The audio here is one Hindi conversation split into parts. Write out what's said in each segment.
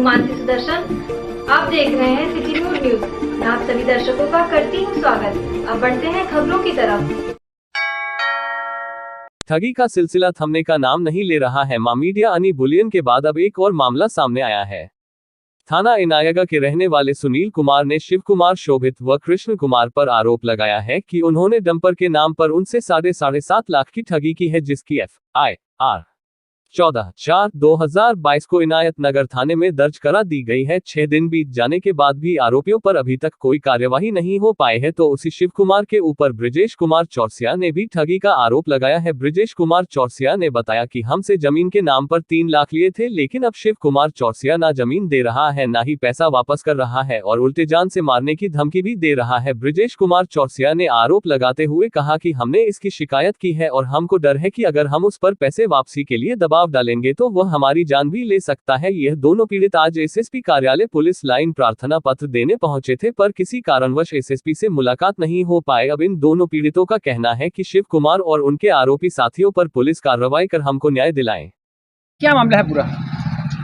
मानसी सुदर्शन। आप देख रहे हैं सिटी न्यूज। मैं आप सभी दर्शकों का करती हूँ स्वागत। अब बढ़ते हैं खबरों की तरफ। ठगी का सिलसिला थमने का नाम नहीं ले रहा है। मीडिया अनी बुलियन के बाद अब एक और मामला सामने आया है। थाना इनायगा के रहने वाले सुनील कुमार ने शिव कुमार, शोभित व कृष्ण कुमार पर आरोप लगाया है कि उन्होंने डंपर के नाम पर उनसे 7.5 लाख की ठगी की है, जिसकी FIR 14/4/2022 को इनायत नगर थाने में दर्ज करा दी गई है। 6 दिन बीत जाने के बाद भी आरोपियों पर अभी तक कोई कार्यवाही नहीं हो पाई है, तो उसी शिव कुमार के ऊपर ब्रिजेश कुमार चौरसिया ने भी ठगी का आरोप लगाया है। ब्रिजेश कुमार चौरसिया ने बताया कि हमसे जमीन के नाम पर 3 लाख लिए थे, लेकिन अब शिव कुमार चौरसिया ना जमीन दे रहा है, ना ही पैसा वापस कर रहा है और उल्टे जान से मारने की धमकी भी दे रहा है। ब्रिजेश कुमार चौरसिया ने आरोप लगाते हुए कहा कि हमने इसकी शिकायत की है और हमको डर है कि अगर हम उस पर पैसे वापसी के लिए दबाव डालेंगे तो वह हमारी जान भी ले सकता है। यह दोनों पीड़ित आज SSP कार्यालय पुलिस लाइन प्रार्थना पत्र देने पहुंचे थे, पर किसी कारणवश SSP से मुलाकात नहीं हो पाए। अब इन दोनों पीड़ितों का कहना है कि शिव कुमार और उनके आरोपी साथियों पर पुलिस कार्रवाई कर हमको न्याय दिलाएं। क्या मामला है पूरा?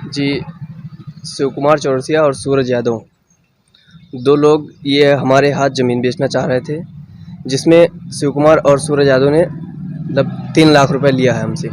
जी, शिव कुमार चौरसिया और सूरज यादव 2 लोग ये हमारे हाथ ज़मीन बेचना चाह रहे थे, जिसमें शिव कुमार और सूरज यादव ने मतलब 3 लाख रुपए लिया है हमसे।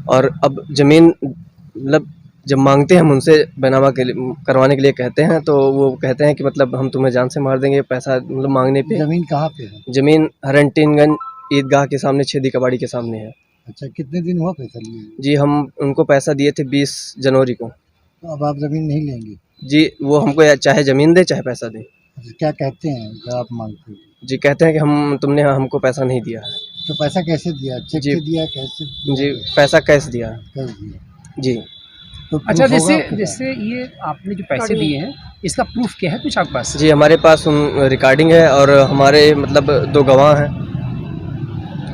और अब ज़मीन मतलब जब मांगते हैं हम उनसे बैनामा के लिए करवाने के लिए कहते हैं, तो वो कहते हैं कि मतलब हम तुम्हें जान से मार देंगे पैसा मतलब मांगने पे। ज़मीन कहाँ पे है? ज़मीन हरनटिनगंज ईदगाह के सामने, छेदी कबाड़ी के सामने है। अच्छा, कितने दिन हुआ पैसा लिए? जी, हम उनको पैसा दिए थे 20 जनवरी को। तो अब आप ज़मीन नहीं लेंगे? जी, वो हमको चाहे ज़मीन दे चाहे पैसा दे। अच्छा, क्या कहते हैं जब आप मांगते हो? जी, कहते हैं कि तुमने हमको पैसा नहीं दिया है। तो पैसा कैसे दिया? चेक जी। से दिया कैसे? जी, पैसा कैश दिया है। कैसे दिया? जी। तो अच्छा, proof होगा आपके जैसे ये आपने जो पैसे दिए हैं, इसका प्रूफ क्या है कुछ आपके पास? जी, हमारे पास रिकॉर्डिंग है और हमारे मतलब 2 गवाह हैं।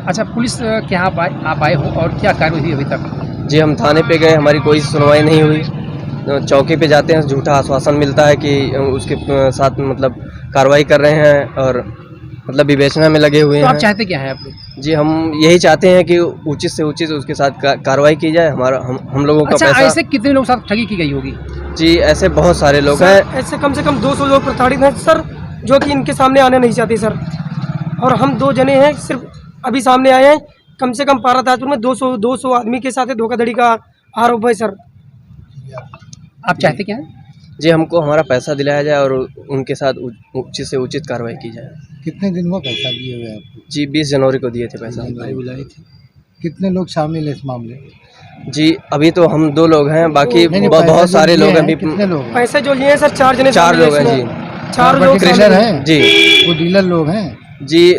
अच्छा, पुलिस के यहाँ आप आए हो और क्या कार्रवाई हुई अभी तक? जी, हम थाने पे गए, हमारी कोई सुनवाई नहीं हुई। चौकी पे जाते हैं, झूठा आश्वासन मिलता है कि उसके साथ मतलब कार्रवाई कर रहे हैं और मतलब विवेचना में लगे हुए तो हैं। आप चाहते क्या है आप लोग? जी, हम यही चाहते हैं कि उचित से उचित उसके साथ कार्रवाई की जाए। हम लोगों का अच्छा, पैसा। ऐसे कितने लोग साथ ठगी की गई होगी? जी, ऐसे बहुत सारे लोग हैं। ऐसे कम से कम 200 लोग प्रताड़ित हैं सर, जो कि इनके सामने आने नहीं चाहते सर। और हम 2 जने हैं, सिर्फ अभी सामने आए हैं। कम से कम पारा ताजपुर में 200 आदमी के साथ धोखाधड़ी का आरोप है सर। आप चाहते क्या है? जी, हमको हमारा पैसा दिलाया जाए और उनके साथ उचित से उचित कार्रवाई की जाए। कितने दिन हुआ पैसा दिए हुए आपको? जी, 20 जनवरी को दिए थे पैसा। बुलाई थी। कितने लोग शामिल है इस मामले में? जी, अभी तो हम 2 लोग हैं, बाकी नहीं, बहुत पैसा सारे जो लोग लिए हैं। हैं, कितने लोग हैं? पैसे जो लिए हैं सर 4 जने 4 लोग हैं। इसमें। जी, 4 लोग डीलर हैं? जी, वो डीलर लोग हैं? जी,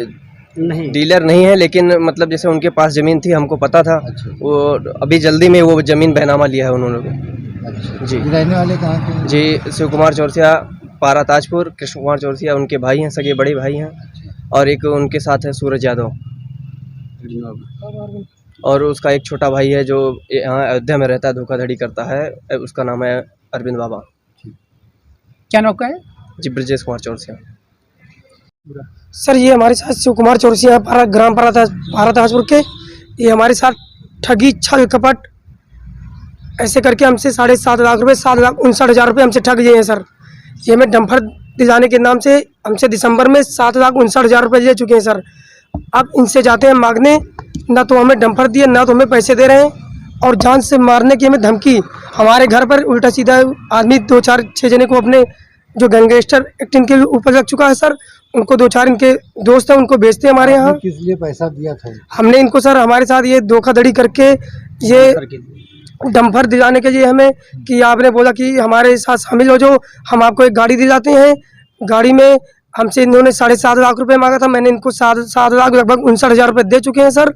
नहीं डीलर नहीं है, लेकिन मतलब जैसे उनके पास ज़मीन थी, हमको पता था। अच्छा। वो अभी जल्दी में वो ज़मीन बैनामा लिया है उन्होंने। अच्छा, जी। रहने वाले कहाँ के हैं? जी, शिव कुमार चौरसिया पारा ताजपुर, कृष्ण कुमार चौरसिया उनके भाई हैं, सगे बड़े भाई हैं। और एक उनके साथ है सूरज यादव, और उसका एक छोटा भाई है जो यहाँ अयोध्या में रहता है, धोखाधड़ी करता है, उसका नाम है अरविंद बाबा। क्या नौका है? जी, ब्रिजेश कुमार चौरसिया। सर ये हमारे साथ शिव कुमार चौरसिया ग्राम पारा ताजपुर के, ये हमारे साथ ठगी, छल कपट ऐसे करके हमसे 7.5 लाख रुपए, 7,59,000 रुपये हमसे ठग लिए हैं सर। ये हमें डंपर दिलाने के नाम से हमसे दिसंबर में 7,59,000 रुपये ले चुके हैं सर। अब इनसे जाते हैं मांगने, ना तो हमें डंपर दिए, ना तो हमें पैसे दे रहे हैं और जान से मारने की हमें धमकी। हमारे घर पर उल्टा सीधा आदमी 2-4-6 जने को अपने जो गैंगस्टर एक्ट इनके ऊपर लग चुका है सर, उनको 2-4 इनके दोस्त हैं, उनको बेचते हैं हमारे यहाँ। किस लिए पैसा दिया था? हमने इनको सर हमारे साथ ये धोखाधड़ी करके ये डंपर दिलाने के लिए हमें कि आपने बोला कि हमारे साथ शामिल हो जाओ, हम आपको एक गाड़ी दिलाते हैं। गाड़ी में हमसे इन्होंने 7.5 लाख रुपए मांगा था, मैंने इनको 7 लाख लगभग 59,000 रुपये दे चुके हैं सर।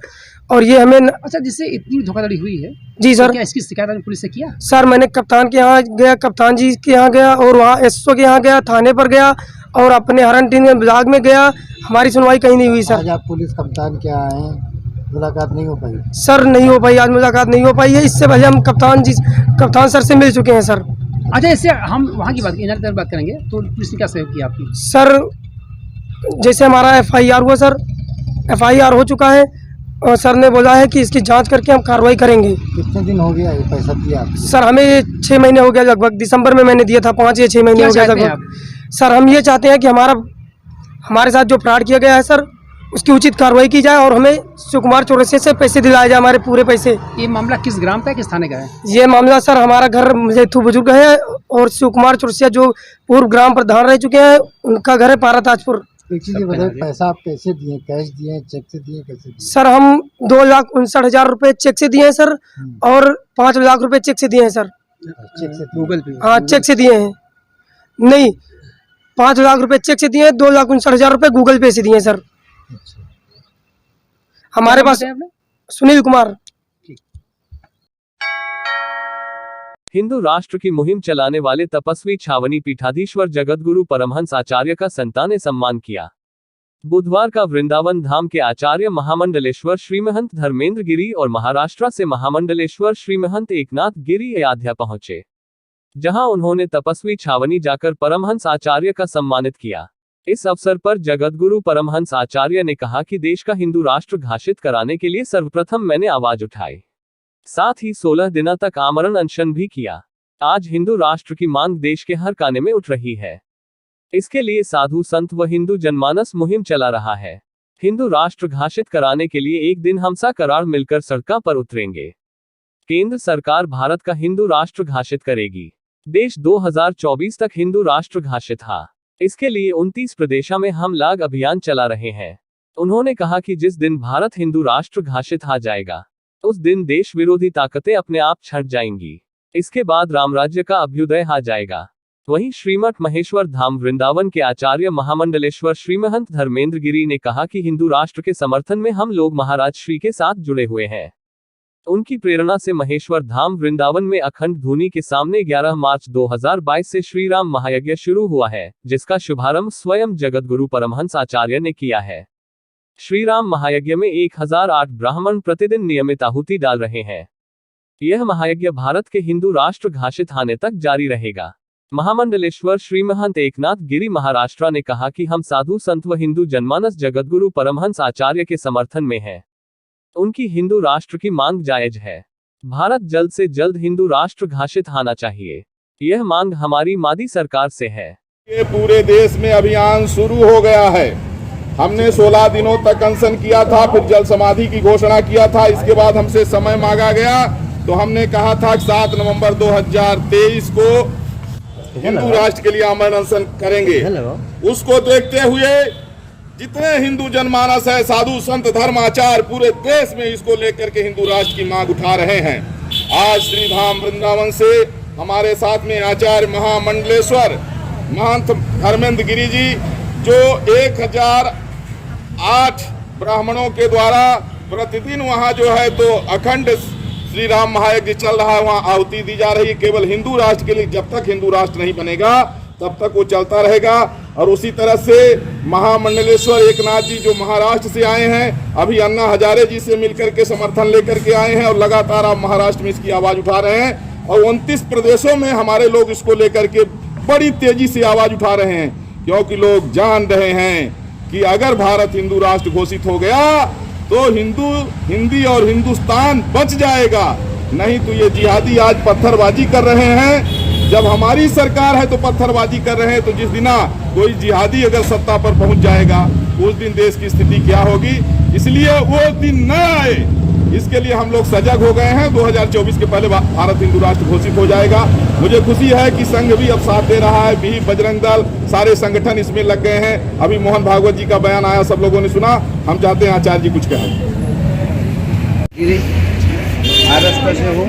और ये हमें अच्छा, जिससे इतनी धोखाधड़ी हुई है, जी सर, क्या इसकी शिकायत आपने पुलिस से किया? सर मैंने कप्तान के यहाँ गया, कप्तान जी के यहाँ गया और वहाँ SO के यहाँ गया, थाने पर गया और अपने हरनटिन ब्लॉक में गया। हमारी सुनवाई कहीं नहीं हुई सर। आज आप पुलिस कप्तान के यहाँ आए, मुलाकात नहीं हो पाई? सर नहीं हो पाई, आज मुलाकात नहीं हो पाई है। इससे पहले हम कप्तान सर से मिल चुके हैं सर। अच्छा, इससे हम वहाँ की बात करेंगे तो पुलिस ने क्या सहयोग किया आपकी? सर जैसे हमारा FIR हुआ सर, FIR हो चुका है और सर ने बोला है कि इसकी जांच करके हम कार्रवाई करेंगे। कितने दिन हो गया ये पैसा दिया आपको? सर हमें ये 6 महीने हो गया लगभग, दिसंबर में मैंने दिया था, 5 या 6 महीने क्या हो गया चाहते हैं लगभग। सर हम ये चाहते हैं कि हमारे साथ जो फ्रॉड किया गया है सर, उसकी उचित कार्रवाई की जाए और हमें शिव कुमार चौरसिया से पैसे दिलाए जाए, हमारे पूरे पैसे। ये मामला किस ग्राम का है, किस थाने का है? ये मामला सर हमारा घर मुजैथू बुजुर्ग है और शिव कुमार चौरसिया जो पूर्व ग्राम प्रधान रह चुके हैं, उनका घर है पारा ताजपुर। एक चीज ये बताइए, पैसा आप कैसे दिए? कैश दिए, चेक से दिए, कैसे दिए? सर हम 2,59,000 रुपये चेक से दिए हैं सर, और 5 लाख रुपए चेक से दिए हैं सर। चेक से दिए? गूगल पे। हाँ चेक से दिए हैं। नहीं, 5 लाख रुपए चेक से दिए हैं, 2,59,000 रुपये गूगल पे से दिए हैं सर। अच्छा। हमारे पास क्या नाम बताया आपने? सुनील कुमार। हिंदू राष्ट्र की मुहिम चलाने वाले तपस्वी छावनी पीठाधीश्वर जगतगुरु परमहंस आचार्य का संतान सम्मान किया। बुधवार का वृंदावन धाम के आचार्य महामंडलेश्वर श्रीमहंत धर्मेंद्र गिरी और महाराष्ट्र से महामंडलेश्वर श्रीमहंत एकनाथ गिरी अयोध्या पहुंचे, जहां उन्होंने तपस्वी छावनी जाकर परमहंस आचार्य का सम्मानित किया। इस अवसर पर जगतगुरु परमहंस आचार्य ने कहा कि देश का हिंदू राष्ट्र घोषित कराने के लिए सर्वप्रथम मैंने आवाज उठाई, साथ ही 16 दिनों तक आमरण अनशन भी किया। आज हिंदू राष्ट्र की मांग देश के हर कोने में उठ रही है। इसके लिए साधु संत व हिंदू जनमानस मुहिम चला रहा है। हिंदू राष्ट्र घोषित कराने के लिए एक दिन हम सा करार मिलकर सड़कों पर उतरेंगे। केंद्र सरकार भारत का हिंदू राष्ट्र घोषित करेगी। देश 2024 तक हिंदू राष्ट्र घोषित है। इसके लिए 29 प्रदेशों में हम लोग अभियान चला रहे हैं। उन्होंने कहा कि जिस दिन भारत हिंदू राष्ट्र घोषित हो जाएगा, उस दिन देश विरोधी ताकतें अपने आप छट जाएंगी। इसके बाद राम राज्य का अभ्युदय हो जाएगा। वहीं श्रीमठ महेश्वर धाम वृंदावन के आचार्य महामंडलेश्वर श्रीमहंत धर्मेंद्र गिरी ने कहा कि हिंदू राष्ट्र के समर्थन में हम लोग महाराज श्री के साथ जुड़े हुए हैं। उनकी प्रेरणा से महेश्वर धाम वृंदावन में अखंड धुनी के सामने 11 मार्च 2022 से श्री राम महायज्ञ शुरू हुआ है, जिसका शुभारंभ स्वयं जगतगुरु परमहंस आचार्य ने किया है। श्री राम महायज्ञ में 1008 ब्राह्मण प्रतिदिन नियमित आहुति डाल रहे हैं। यह महायज्ञ भारत के हिंदू राष्ट्र घोषित होने तक जारी रहेगा। महामंडलेश्वर श्रीमहंत एकनाथ गिरी महाराष्ट्र ने कहा कि हम साधु संत व हिंदू जनमानस जगतगुरु परमहंस आचार्य के समर्थन में हैं। उनकी हिंदू राष्ट्र की मांग जायज है। भारत जल्द से जल्द हिंदू राष्ट्र घोषित होना चाहिए। यह मांग हमारी मोदी सरकार से है। ये पूरे देश में अभियान शुरू हो गया है। हमने 16 दिनों तक अनशन किया था, फिर जल समाधि की घोषणा किया था। इसके बाद हमसे समय मांगा गया तो हमने कहा था कि 7 नवंबर 2023 को हिंदू राष्ट्र के लिए आमरण अनशन करेंगे। उसको देखते हुए जितने हिंदू जनमानस है, साधु संत धर्म आचार्य, पूरे देश में इसको लेकर के हिंदू राष्ट्र की मांग उठा रहे हैं। आज श्री धाम वृंदावन से हमारे साथ में आचार्य महामंडलेश्वर महंत धर्मेंद्र गिरी जी, जो 1008 ब्राह्मणों के द्वारा प्रतिदिन वहाँ जो है तो अखंड श्री राम महायज्ञ चल रहा है, वहाँ आहुति दी जा रही है केवल हिंदू राष्ट्र के लिए। जब तक हिंदू राष्ट्र नहीं बनेगा तब तक वो चलता रहेगा। और उसी तरह से महामंडलेश्वर एकनाथ जी जो महाराष्ट्र से आए हैं, अभी अन्ना हजारे जी से मिलकर के समर्थन लेकर के आए हैं और लगातार आप महाराष्ट्र में इसकी आवाज उठा रहे हैं। और 29 प्रदेशों में हमारे लोग इसको लेकर के बड़ी तेजी से आवाज उठा रहे हैं, क्योंकि लोग जान रहे हैं कि अगर भारत हिंदू राष्ट्र घोषित हो गया तो हिंदी और हिंदुस्तान बच जाएगा। नहीं तो ये जिहादी आज पत्थरबाजी कर रहे हैं। जब हमारी सरकार है तो पत्थरबाजी कर रहे हैं, तो जिस दिन कोई जिहादी अगर सत्ता पर पहुंच जाएगा उस दिन देश की स्थिति क्या होगी। इसलिए वो दिन न आए, इसके लिए हम लोग सजग हो गए हैं। 2024 के पहले भारत हिंदू राष्ट्र घोषित हो जाएगा। मुझे खुशी है कि संघ भी अब साथ दे रहा है, भी बजरंग दल, सारे संगठन इसमें लग गए हैं। अभी मोहन भागवत जी का बयान आया, सब लोगों ने सुना। हम चाहते हैं आचार्य जी कुछ कहें। महाराष्ट्र से हूँ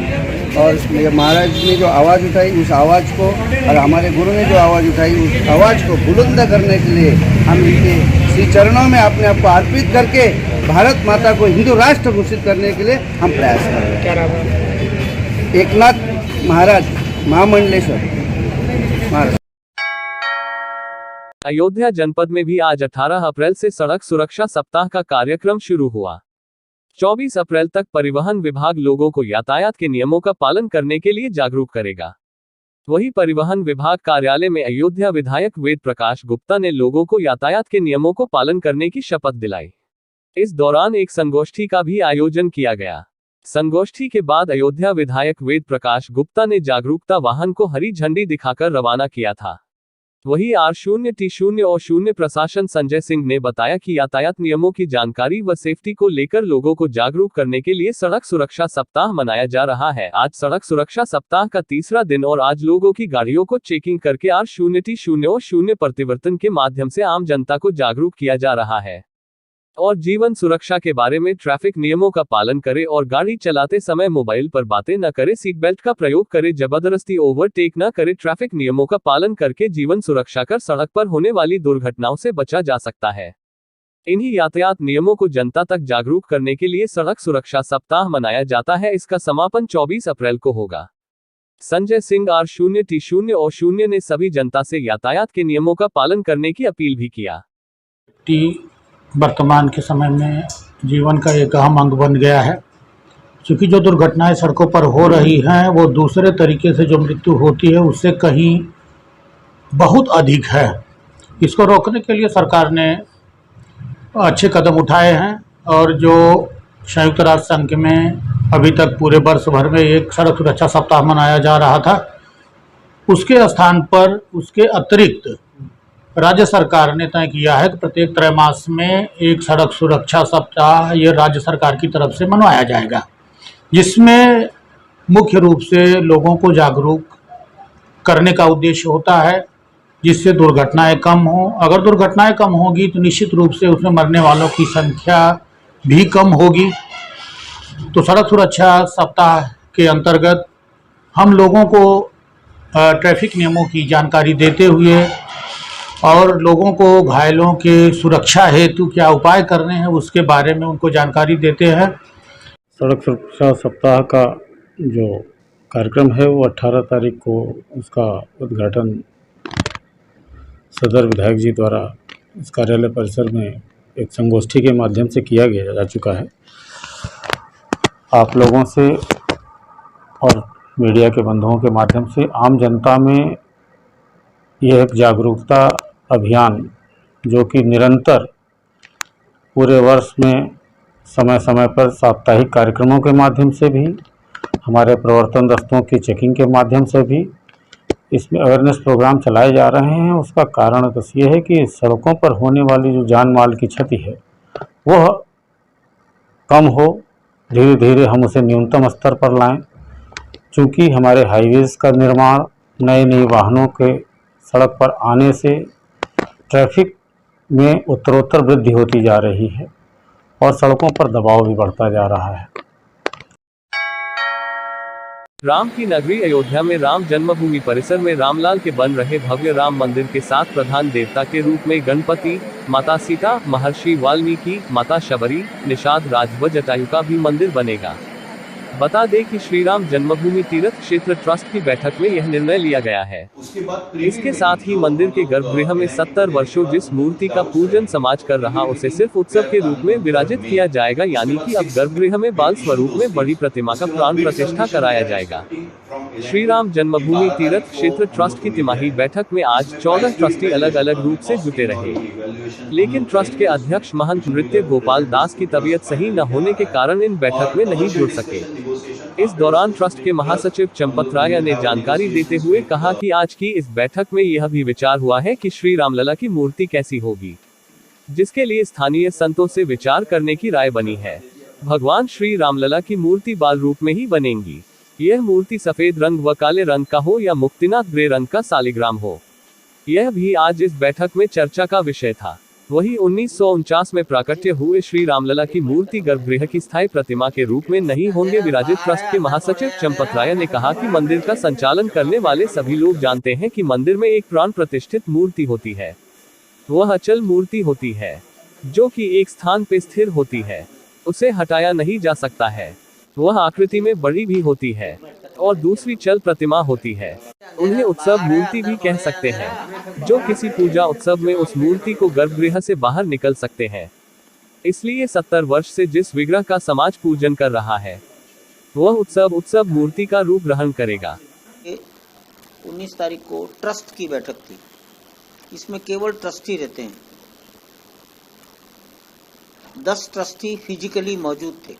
और ये महाराज ने जो आवाज़ उठाई, उस आवाज़ को, और हमारे गुरु ने जो आवाज़ उठाई, उस आवाज़ को बुलंद करने के लिए हम इनके श्री चरणों में अपने आप को अर्पित करके भारत माता को हिंदू राष्ट्र घोषित करने के लिए हम प्रयास कर रहे हैं। क्या नाम है? एकनाथ महाराज महामंडलेश्वर महाराज। अयोध्या जनपद में भी आज 18 अप्रैल से सड़क सुरक्षा सप्ताह का कार्यक्रम शुरू हुआ। 24 अप्रैल तक परिवहन विभाग लोगों को यातायात के नियमों का पालन करने के लिए जागरूक करेगा। वहीं परिवहन विभाग कार्यालय में अयोध्या विधायक वेद प्रकाश गुप्ता ने लोगों को यातायात के नियमों को पालन करने की शपथ दिलाई। इस दौरान एक संगोष्ठी का भी आयोजन किया गया। संगोष्ठी के बाद अयोध्या विधायक वेद प्रकाश गुप्ता ने जागरूकता वाहन को हरी झंडी दिखाकर रवाना किया था। वहीं R0T0 और 0 प्रशासन संजय सिंह ने बताया कि यातायात नियमों की जानकारी व सेफ्टी को लेकर लोगों को जागरूक करने के लिए सड़क सुरक्षा सप्ताह मनाया जा रहा है। आज सड़क सुरक्षा सप्ताह का तीसरा दिन और आज लोगों की गाड़ियों को चेकिंग करके R0T0 और 0 परिवर्तन के माध्यम से आम जनता को जागरूक किया जा रहा है। और जीवन सुरक्षा के बारे में ट्रैफिक नियमों का पालन करें और गाड़ी चलाते समय मोबाइल पर बातें न करें, सीट बेल्ट का प्रयोग करें, जबरदस्ती ओवरटेक न करें। ट्रैफिक नियमों का पालन करके जीवन सुरक्षा कर सड़क पर होने वाली दुर्घटनाओं से बचा जा सकता है। इन्हीं यातायात नियमों को जनता तक जागरूक करने के लिए सड़क सुरक्षा सप्ताह मनाया जाता है। इसका समापन 24 अप्रैल को होगा। संजय सिंह R0T0 और 0 ने सभी जनता से यातायात के नियमों का पालन करने की अपील भी किया। वर्तमान के समय में जीवन का एक अहम अंग बन गया है, क्योंकि जो दुर्घटनाएं सड़कों पर हो रही हैं वो दूसरे तरीके से जो मृत्यु होती है उससे कहीं बहुत अधिक है। इसको रोकने के लिए सरकार ने अच्छे कदम उठाए हैं और जो संयुक्त राष्ट्र संघ में अभी तक पूरे वर्ष भर में एक सड़क सुरक्षा सप्ताह मनाया जा रहा था, उसके स्थान पर उसके अतिरिक्त राज्य सरकार ने तय किया है कि प्रत्येक त्रैमास में एक सड़क सुरक्षा सप्ताह ये राज्य सरकार की तरफ से मनवाया जाएगा, जिसमें मुख्य रूप से लोगों को जागरूक करने का उद्देश्य होता है, जिससे दुर्घटनाएं कम हों। अगर दुर्घटनाएं कम होगी तो निश्चित रूप से उसमें मरने वालों की संख्या भी कम होगी। तो सड़क सुरक्षा सप्ताह के अंतर्गत हम लोगों को ट्रैफिक नियमों की जानकारी देते हुए और लोगों को घायलों के सुरक्षा हेतु क्या उपाय करने हैं उसके बारे में उनको जानकारी देते हैं। सड़क सुरक्षा सप्ताह का जो कार्यक्रम है वो 18 तारीख को उसका उद्घाटन सदर विधायक जी द्वारा इस कार्यालय परिसर में एक संगोष्ठी के माध्यम से किया गया जा चुका है। आप लोगों से और मीडिया के बंधुओं के माध्यम से आम जनता में यह एक जागरूकता अभियान जो कि निरंतर पूरे वर्ष में समय समय पर साप्ताहिक कार्यक्रमों के माध्यम से भी, हमारे प्रवर्तन दस्तों की चेकिंग के माध्यम से भी इसमें अवेयरनेस प्रोग्राम चलाए जा रहे हैं। उसका कारण बस ये है कि सड़कों पर होने वाली जो जान माल की क्षति है वह कम हो, धीरे धीरे हम उसे न्यूनतम स्तर पर लाएं। चूँकि हमारे हाईवेज का निर्माण, नए नए वाहनों के सड़क पर आने से ट्रैफिक में उत्तरोत्तर वृद्धि होती जा रही है और सड़कों पर दबाव भी बढ़ता जा रहा है। राम की नगरी अयोध्या में राम जन्मभूमि परिसर में रामलाल के बन रहे भव्य राम मंदिर के साथ प्रधान देवता के रूप में गणपति, माता सीता, महर्षि वाल्मीकि, माता शबरी, निषाद राज व जटायु का भी मंदिर बनेगा। बता दें कि श्री राम जन्मभूमि तीर्थ क्षेत्र ट्रस्ट की बैठक में यह निर्णय लिया गया है। इसके साथ ही मंदिर के गर्भगृह में 70 वर्षों जिस मूर्ति का पूजन समाज कर रहा उसे सिर्फ उत्सव के रूप में विराजित किया जाएगा, यानी कि अब गर्भगृह में बाल स्वरूप में बड़ी प्रतिमा का प्राण प्रतिष्ठा कराया जाएगा। श्री राम जन्मभूमि तीर्थ क्षेत्र ट्रस्ट की तिमाही बैठक में आज 14 ट्रस्टी अलग अलग रूप से जुटे रहे, लेकिन ट्रस्ट के अध्यक्ष महंत नृत्य गोपाल दास की तबीयत सही न होने के कारण इन बैठक में नहीं जुड़ सके। इस दौरान ट्रस्ट के महासचिव चंपत राय ने जानकारी देते हुए कहा कि आज की इस बैठक में यह भी विचार हुआ है कि श्री रामलला की मूर्ति कैसी होगी, जिसके लिए स्थानीय संतों से विचार करने की राय बनी है। भगवान श्री रामलला की मूर्ति बाल रूप में ही बनेगी। यह मूर्ति सफेद रंग व काले रंग का हो या मुक्तिनाथ ग्रे रंग का सालिग्राम हो, यह भी आज इस बैठक में चर्चा का विषय था। वहीं 1949 में प्राकट्य हुए श्री रामलला की मूर्ति गर्भगृह की स्थायी प्रतिमा के रूप में नहीं होंगे विराजित। ट्रस्ट के महासचिव चंपत राय ने कहा कि मंदिर का संचालन करने वाले सभी लोग जानते हैं कि मंदिर में एक प्राण प्रतिष्ठित मूर्ति होती है, वह अचल मूर्ति होती है जो कि एक स्थान पे स्थिर होती है, उसे हटाया नहीं जा सकता है। वह आकृति में बड़ी भी होती है और दूसरी चल प्रतिमा होती है। उन्हें उत्सव मूर्ति भी कह सकते हैं, जो किसी पूजा उत्सव में उस मूर्ति को गर्भगृह से बाहर निकल सकते हैं। इसलिए 70 वर्ष से जिस विग्रह का समाज पूजन कर रहा है वह उत्सव मूर्ति का रूप ग्रहण करेगा। 19 तारीख को ट्रस्ट की बैठक थी, इसमें केवल ट्रस्टी रहते हैं। 10 ट्रस्टी फिजिकली मौजूद थे,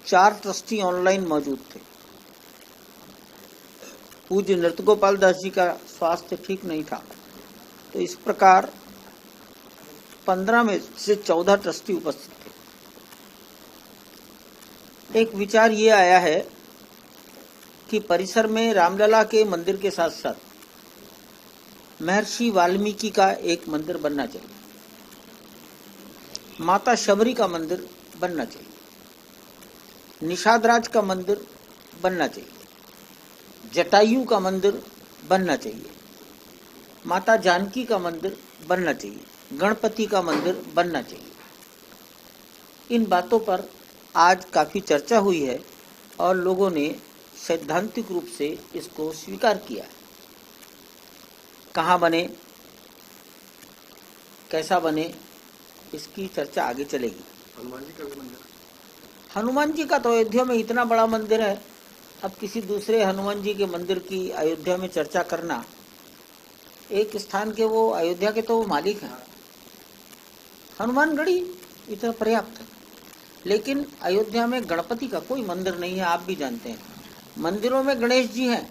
4 ट्रस्टी ऑनलाइन मौजूद थे। पूज्य नृत्यगोपाल दास जी का स्वास्थ्य ठीक नहीं था, तो इस प्रकार 15 में से 14 ट्रस्टी उपस्थित थे। एक विचार ये आया है कि परिसर में रामलला के मंदिर के साथ साथ महर्षि वाल्मीकि का एक मंदिर बनना चाहिए, माता शबरी का मंदिर बनना चाहिए, निषादराज का मंदिर बनना चाहिए, जटायु का मंदिर बनना चाहिए, माता जानकी का मंदिर बनना चाहिए, गणपति का मंदिर बनना चाहिए। इन बातों पर आज काफी चर्चा हुई है और लोगों ने सैद्धांतिक रूप से इसको स्वीकार किया है। कहाँ बने, कैसा बने, इसकी चर्चा आगे चलेगी। हनुमान जी का तो अयोध्या में इतना बड़ा मंदिर है, अब किसी दूसरे हनुमान जी के मंदिर की अयोध्या में चर्चा करना, एक स्थान के वो अयोध्या के तो वो मालिक हैं, हनुमानगढ़ी इतना पर्याप्त है। लेकिन अयोध्या में गणपति का कोई मंदिर नहीं है, आप भी जानते हैं। मंदिरों में गणेश जी हैं,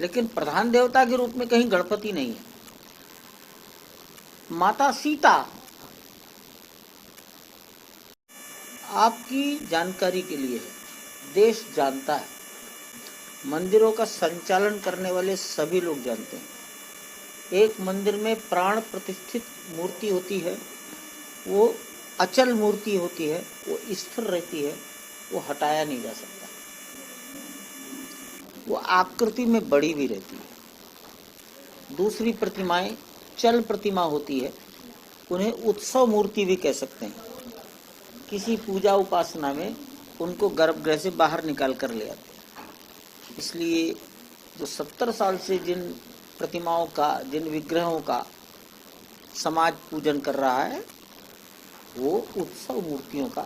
लेकिन प्रधान देवता के रूप में कहीं गणपति नहीं है। माता सीता, आपकी जानकारी के लिए है, देश जानता है, मंदिरों का संचालन करने वाले सभी लोग जानते हैं। एक मंदिर में प्राण प्रतिष्ठित मूर्ति होती है, वो अचल मूर्ति होती है, वो स्थिर रहती है, वो हटाया नहीं जा सकता, वो आकृति में बड़ी भी रहती है। दूसरी प्रतिमाएं चल प्रतिमा होती है, उन्हें उत्सव मूर्ति भी कह सकते हैं। किसी पूजा उपासना में उनको गर्भगृह से बाहर निकाल कर ले आते हैं। इसलिए जो 70 साल से जिन प्रतिमाओं का, जिन विग्रहों का समाज पूजन कर रहा है, वो उत्सव मूर्तियों का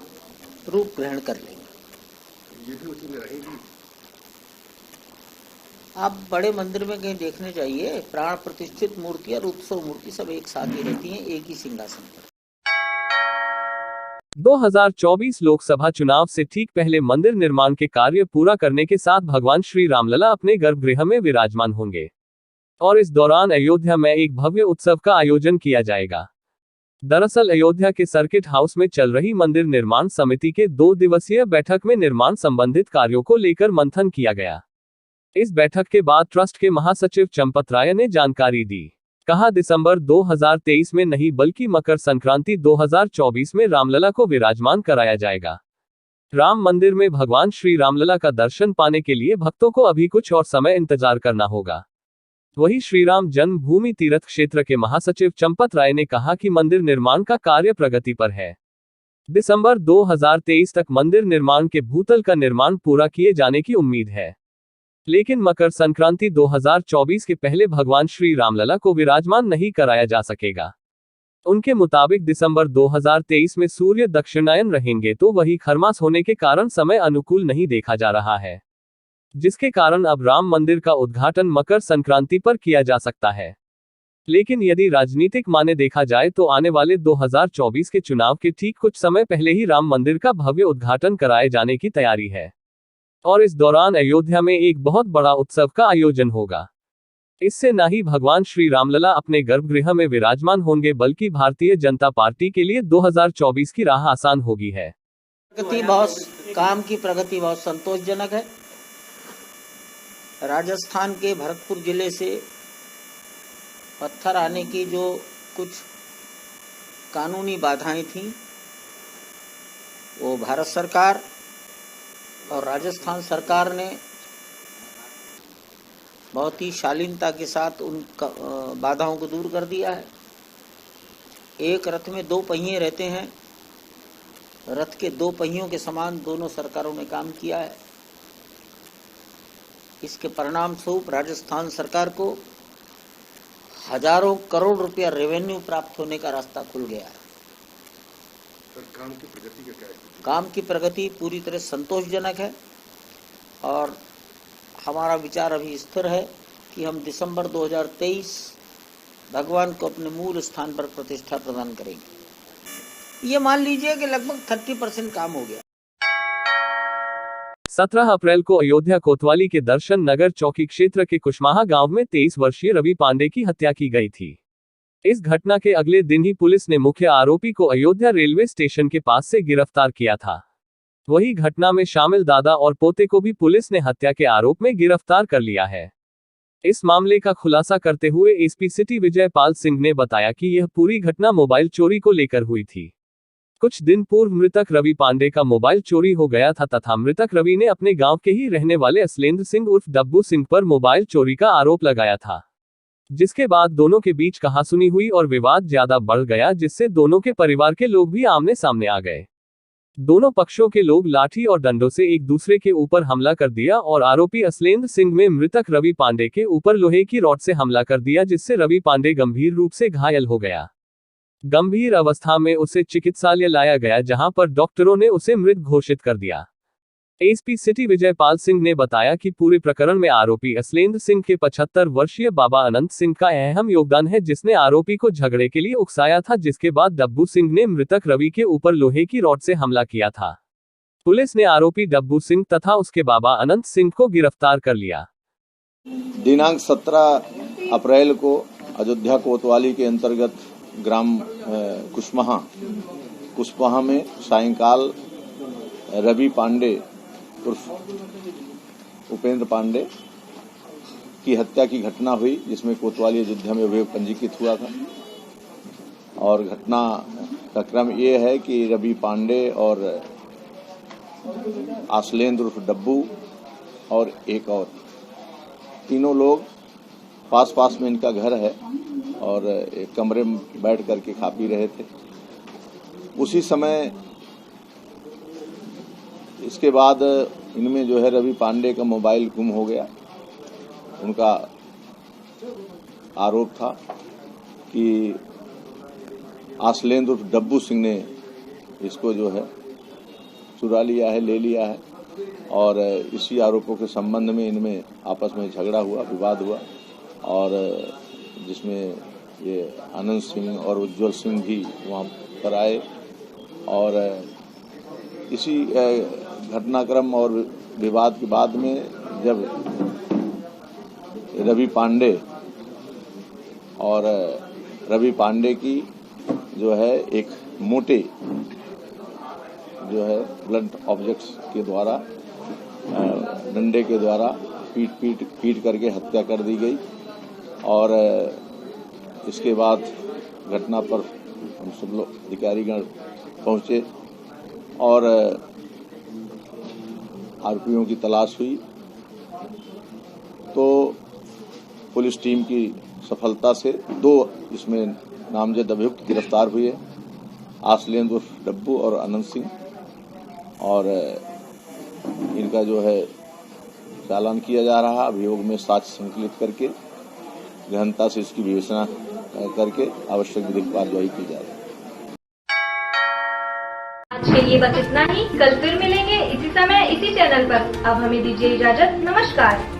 रूप ग्रहण कर लेंगे। ये भी उसी में रहेगी। आप बड़े मंदिर में कहीं देखने जाइए, प्राण प्रतिष्ठित मूर्ति और उत्सव मूर्ति सब एक साथ ही रहती हैं, एक ही सिंहासन पर। 2024 लोकसभा चुनाव से ठीक पहले मंदिर निर्माण के कार्य पूरा करने के साथ भगवान श्री रामलला अपने गर्भगृह में विराजमान होंगे और इस दौरान अयोध्या में एक भव्य उत्सव का आयोजन किया जाएगा। दरअसल अयोध्या के सर्किट हाउस में चल रही मंदिर निर्माण समिति के 2 दिवसीय बैठक में निर्माण संबंधित कार्यों को लेकर मंथन किया गया। इस बैठक के बाद ट्रस्ट के महासचिव चंपत राय ने जानकारी दी। कहा, दिसंबर 2023 में नहीं बल्कि मकर संक्रांति 2024 में रामलला को विराजमान कराया जाएगा। राम मंदिर में भगवान श्री रामलला का दर्शन पाने के लिए भक्तों को अभी कुछ और समय इंतजार करना होगा। वहीं श्रीराम जन्मभूमि तीर्थ क्षेत्र के महासचिव चंपत राय ने कहा कि मंदिर निर्माण का कार्य प्रगति पर है। दिसंबर 2023 तक मंदिर निर्माण के भूतल का निर्माण पूरा किए जाने की उम्मीद है, लेकिन मकर संक्रांति 2024 के पहले भगवान श्री रामलला को विराजमान नहीं कराया जा सकेगा। उनके मुताबिक दिसंबर 2023 में सूर्य दक्षिणायन रहेंगे, तो वही खरमास होने के कारण समय अनुकूल नहीं देखा जा रहा है, जिसके कारण अब राम मंदिर का उद्घाटन मकर संक्रांति पर किया जा सकता है। लेकिन यदि राजनीतिक माने देखा जाए तो आने वाले 2024 के चुनाव के ठीक कुछ समय पहले ही राम मंदिर का भव्य उद्घाटन कराए जाने की तैयारी है और इस दौरान अयोध्या में एक बहुत बड़ा उत्सव का आयोजन होगा। इससे न ही भगवान श्री रामलला अपने गर्भगृह में विराजमान होंगे, बल्कि भारतीय जनता पार्टी के लिए 2024 की राह आसान होगी है। काम की प्रगति बहुत संतोषजनक है। राजस्थान के भरतपुर जिले से पत्थर आने की जो कुछ कानूनी बाधाएं थीं, वो भारत सरकार और राजस्थान सरकार ने बहुत ही शालीनता के साथ उन बाधाओं को दूर कर दिया है। एक रथ में 2 पहिए रहते हैं, रथ के 2 पहियों के समान दोनों सरकारों ने काम किया है। इसके परिणाम स्वरूप राजस्थान सरकार को हजारों करोड़ रुपया रेवेन्यू प्राप्त होने का रास्ता खुल गया है। काम की प्रगति पूरी तरह संतोषजनक है और हमारा विचार अभी स्थिर है कि हम दिसंबर 2023 भगवान को अपने मूल स्थान पर प्रतिष्ठा प्रदान करेंगे। ये मान लीजिए कि लगभग 30% काम हो गया। 17 अप्रैल को अयोध्या कोतवाली के दर्शन नगर चौकी क्षेत्र के कुशमाहा गांव में 23 वर्षीय रवि पांडे की हत्या की गई थी। इस घटना के अगले दिन ही पुलिस ने मुख्य आरोपी को अयोध्या रेलवे स्टेशन के पास से गिरफ्तार किया था। वही घटना में शामिल दादा और पोते को भी पुलिस ने हत्या के आरोप में गिरफ्तार कर लिया है। इस मामले का खुलासा करते हुए एसपी सिटी विजयपाल सिंह ने बताया कि यह पूरी घटना मोबाइल चोरी को लेकर हुई थी। कुछ दिन पूर्व मृतक रवि पांडे का मोबाइल चोरी हो गया था तथा मृतक रवि ने अपने गांव के ही रहने वाले असलेंद्र सिंह उर्फ डब्बू सिंह पर मोबाइल चोरी का आरोप लगाया था, जिसके बाद दोनों के बीच कहासुनी हुई और विवाद ज्यादा बढ़ गया, जिससे दोनों के परिवार के लोग भी आमने सामने आ गए। दोनों पक्षों के लोग लाठी और डंडों से एक दूसरे के ऊपर हमला कर दिया और आरोपी असलेंद्र सिंह में मृतक रवि पांडे के ऊपर लोहे की रॉड से हमला कर दिया, जिससे रवि पांडे गंभीर रूप से घायल हो गया। गंभीर अवस्था में उसे चिकित्सालय लाया गया, जहां पर डॉक्टरों ने उसे मृत घोषित कर दिया। एसपी सिटी विजयपाल सिंह ने बताया कि पूरे प्रकरण में आरोपी असलेंद्र सिंह के 75 वर्षीय बाबा अनंत सिंह का अहम योगदान है, जिसने आरोपी को झगड़े के लिए उकसाया था, जिसके बाद डब्बू सिंह ने मृतक रवि के ऊपर लोहे की रॉड से हमला किया था। पुलिस ने आरोपी डब्बू सिंह तथा उसके बाबा अनंत सिंह को गिरफ्तार कर लिया। दिनांक 17 अप्रैल को अयोध्या कोतवाली के अंतर्गत ग्राम कुशमाहा में सायंकाल रवि पांडे उर्फ उपेंद्र पांडे की हत्या की घटना हुई, जिसमें कोतवाली अयोध्या में अभियोग पंजीकृत हुआ था। और घटना का क्रम ये है कि रवि पांडे और आसलेंद्र उर्फ डब्बू और एक और तीनों लोग पास में इनका घर है और एक कमरे में बैठ करके खा पी रहे थे। उसी समय इसके बाद इनमें जो है रवि पांडे का मोबाइल गुम हो गया। उनका आरोप था कि आसलेंद्र उर्फ डब्बू सिंह ने इसको जो है चुरा लिया है, ले लिया है। और इसी आरोपों के संबंध में इनमें आपस में झगड़ा हुआ, विवाद हुआ, और जिसमें ये आनंद सिंह और उज्जवल सिंह भी वहाँ पर आए। और इसी घटनाक्रम और विवाद के बाद में जब रवि पांडे की जो है एक मोटे जो है ब्लंट ऑब्जेक्ट्स के द्वारा डंडे के द्वारा पीट करके हत्या कर दी गई। और इसके बाद घटना पर हम सब लोग अधिकारीगण पहुंचे और आरोपियों की तलाश हुई, तो पुलिस टीम की सफलता से 2 इसमें नामजद अभियुक्त गिरफ्तार हुए, आसलेंद्र उर्फ डब्बू और अनंत सिंह। और इनका जो है चालान किया जा रहा। अभियोग में साक्ष्य संकलित करके गहनता से इसकी विवेचना करके आवश्यक विधिक कार्यवाही की जा रही है। आज के लिए बस इतना ही। कल फिर मिलेंगे इसी समय इसी चैनल पर। अब हमें दीजिए इजाजत। नमस्कार।